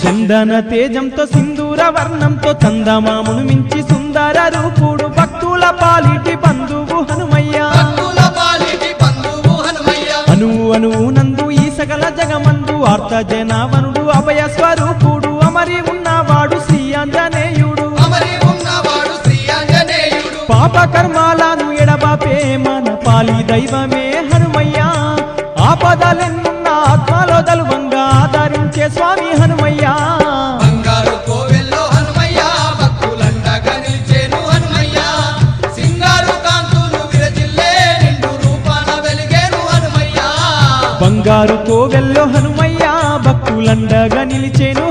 చందన తేజంతో సింధూర వర్ణంతో చందమామును మించి సుందర రూపుడు భక్తుల పాలిటి బంధువు హనుమయ్య అనువు అనువు నందు ఈ సకల జగమందు ఆర్త జనావనుడు అభయ స్వరూపుడు అమరి ఉన్నవాడు శ్రీ ఆంజనేయుడు పాప కర్మాలను ఎడబాపే మన పాలి దైవమే హనుమయ్య ఆపదలెన్నున్న ఆత్మలో దలువంగా ఆదరించే స్వామి హనుమయ్య బంగారు కోవెల్లో హనుమయ్య భక్తులండగా నిలిచేను హనుమయ్య సింగారు కాంతులు విరజిల్లే నిండు రూపాన వెలిగేను హనుమయ్య బంగారు కోవెల్లో హనుమయ్య భక్తులండగా నిలిచేను